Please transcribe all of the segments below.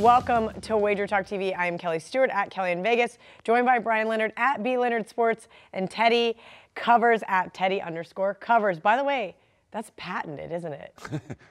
Welcome to WagerTalk TV. I am Kelly Stewart at Kelly in Vegas, joined by Bryan Leonard at B Leonard Sports and Teddy Covers at Teddy_Covers. By the way, that's patented, isn't it?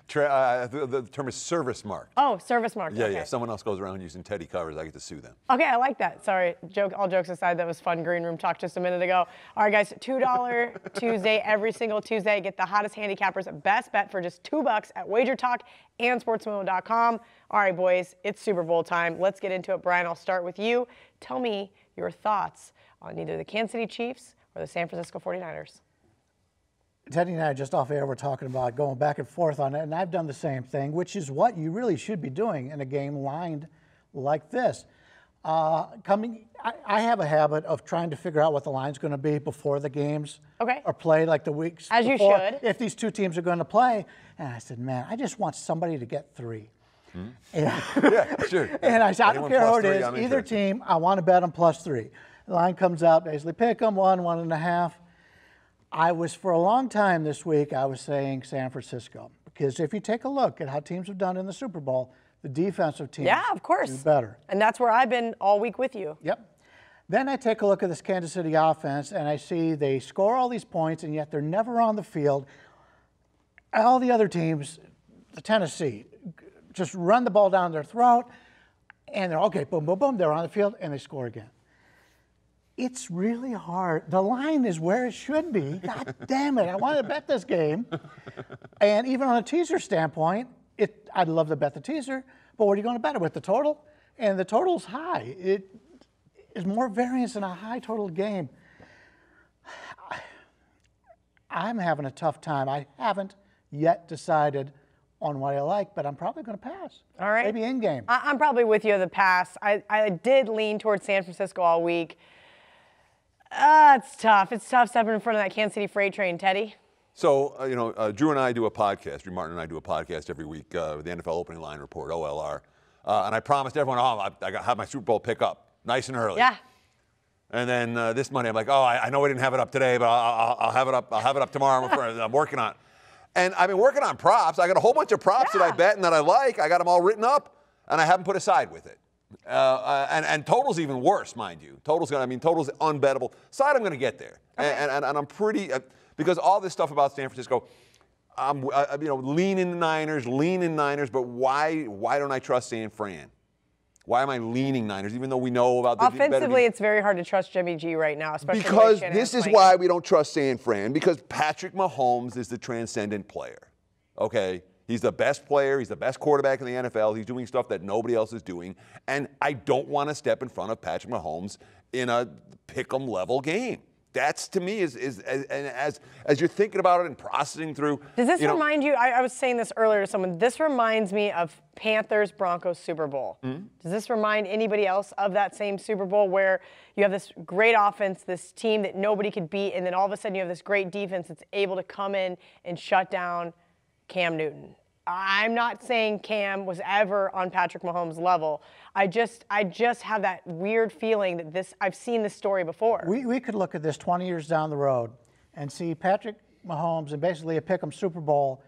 The term is service mark. Oh, service mark. Yeah, okay. yeah. Someone else goes around using Teddy Covers, I get to sue them. Okay, I like that. Sorry, all jokes aside, that was fun green room talk just a minute ago. All right, guys, $2 Tuesday, every single Tuesday. Get the hottest handicappers, best bet for just $2 at WagerTalk and sportsmemo.com. All right, boys, it's Super Bowl time. Let's get into it. Bryan, I'll start with you. Tell me your thoughts on either the Kansas City Chiefs or the San Francisco 49ers. Teddy and I just off air were talking about going back and forth on it, and I've done the same thing, which is what you really should be doing in a game lined like this. I have a habit of trying to figure out what the line's going to be before the games are played, like the weeks As before, you should. if these two teams are going to play. And I said, man, I just want somebody to get 3. Yeah, sure. And I said, I don't care who it is, I'm either interested. team, I want to bet them +3. The line comes out, basically pick them 1, 1.5. For a long time this week, I was saying San Francisco, because if you take a look at how teams have done in the Super Bowl, the defensive teams of course. do better. And that's where I've been all week with you. Yep. Then I take a look at this Kansas City offense, and I see they score all these points, and yet they're never on the field. All the other teams, the Tennessee, just run the ball down their throat, and they're okay, boom, boom, boom, they're on the field, and they score again. It's really hard. The line is where it should be. God damn it, I want to bet this game. And even on a teaser standpoint, I'd love to bet the teaser, but what are you going to bet it with, the total? And the total's high. It is more variance in a high total game. I'm having a tough time. I haven't yet decided on what I like, but I'm probably going to pass. All right. Maybe in game. I'm probably with you on the pass. I did lean towards San Francisco all week. It's tough. It's tough stepping in front of that Kansas City freight train, Teddy. So, Drew and I do a podcast. Drew Martin and I do a podcast every week with the NFL Opening Line Report, OLR. And I promised everyone, I have my Super Bowl pick up nice and early. Yeah. And then this Monday, I'm like, I know I didn't have it up today, but I'll have it up. I'll have it up tomorrow. I'm working on it. And I've been working on props. I got a whole bunch of props that I bet and that I like. I got them all written up, and I haven't put a side with it. And total's even worse, mind you. Total's unbettable. Side, I'm going to get there, and I'm pretty because all this stuff about San Francisco, I'm leaning Niners, but why don't I trust San Fran? Why am I leaning Niners, even though we know about the offensively? It's very hard to trust Jimmy G right now, especially because this is why we don't trust San Fran, because Patrick Mahomes is the transcendent player. Okay. He's the best player. He's the best quarterback in the NFL. He's doing stuff that nobody else is doing. And I don't want to step in front of Patrick Mahomes in a pick-em level game. That's, to me, as you're thinking about it and processing through. Does this remind you, I was saying this earlier to someone, this reminds me of Panthers-Broncos Super Bowl. Mm-hmm. Does this remind anybody else of that same Super Bowl where you have this great offense, this team that nobody could beat, and then all of a sudden you have this great defense that's able to come in and shut down Cam Newton? I'm not saying Cam was ever on Patrick Mahomes' level. I just have that weird feeling that I've seen this story before. We could look at this 20 years down the road and see Patrick Mahomes and basically a pick'em Super Bowl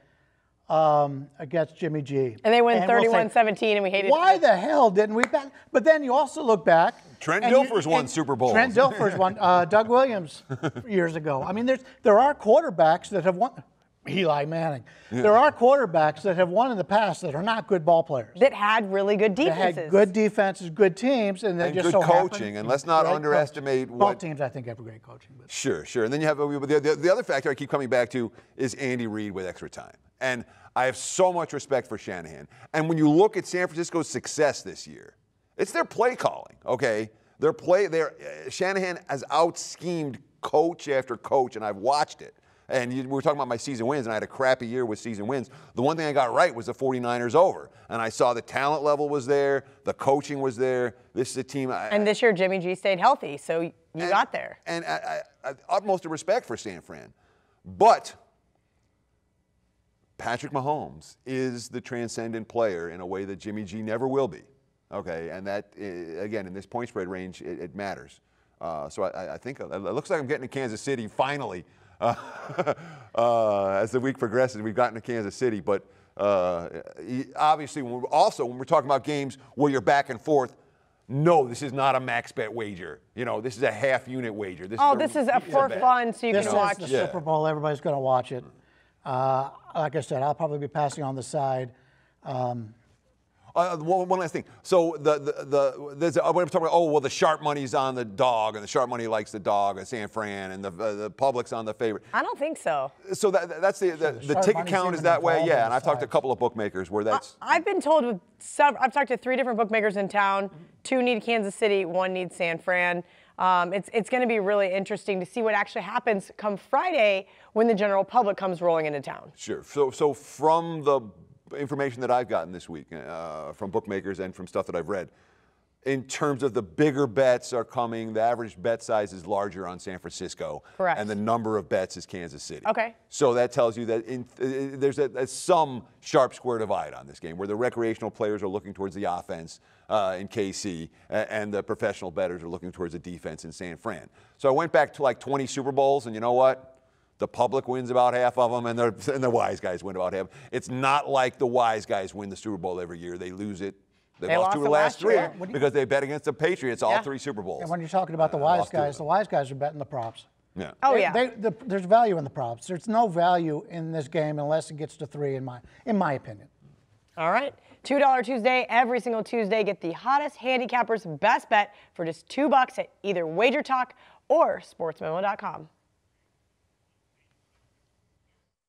against Jimmy G. And they win 31-17, and we hated it. Why the hell didn't we bet? But then you also look back. Trent Dilfer's won Super Bowls. Trent Dilfer's won. Doug Williams years ago. I mean, there are quarterbacks that have won. Eli Manning. Yeah. There are quarterbacks that have won in the past that are not good ball players. That had really good defenses. That had good defenses, good teams, and just good coaching. And let's not underestimate both teams. I think have great coaching. But. Sure. And then you have the other factor I keep coming back to is Andy Reid with extra time. And I have so much respect for Shanahan. And when you look at San Francisco's success this year, it's their play calling. Okay, Shanahan has out-schemed coach after coach, and I've watched it. And we were talking about my season wins, and I had a crappy year with season wins. The one thing I got right was the 49ers over. And I saw the talent level was there, the coaching was there. This is a team. And this year, Jimmy G stayed healthy, so you got there. And I utmost respect for San Fran. But Patrick Mahomes is the transcendent player in a way that Jimmy G never will be. Okay, and that, again, in this point spread range, it matters. So I think it looks like I'm getting to Kansas City finally. as the week progresses, we've gotten to Kansas City, but obviously, when we're talking about games where you're back and forth, no, this is not a max bet wager. You know, this is a half unit wager. This is for fun, so you can watch. This is the Super Bowl. Everybody's going to watch it. Like I said, I'll probably be passing on the side. One last thing. So when I'm talking about, the sharp money's on the dog, and the sharp money likes the dog at San Fran, and the public's on the favorite. I don't think so. So that's the ticket count is that way, yeah. And I've talked to a couple of bookmakers where that's. I've been told I've talked to 3 different bookmakers in town. 2 need Kansas City, 1 needs San Fran. It's going to be really interesting to see what actually happens come Friday when the general public comes rolling into town. Sure. So from the information that I've gotten this week from bookmakers and from stuff that I've read, in terms of the bigger bets are coming, the average bet size is larger on San Francisco. Correct. And the number of bets is Kansas City. Okay. So that tells you that there's some sharp square divide on this game where the recreational players are looking towards the offense in KC and the professional bettors are looking towards the defense in San Fran. So I went back to like 20 Super Bowls, and you know what? The public wins about half of them, and the wise guys win about half. It's not like the wise guys win the Super Bowl every year. They lose it. They lost 2 of the last 3 because they bet against the Patriots all 3 Super Bowls. And when you're talking about the wise guys are betting the props. Yeah. Oh, yeah. There's value in the props. There's no value in this game unless it gets to 3, in my opinion. All right. $2 Tuesday, every single Tuesday. Get the hottest handicappers' best bet for just $2 at either WagerTalk or SportsMemo.com.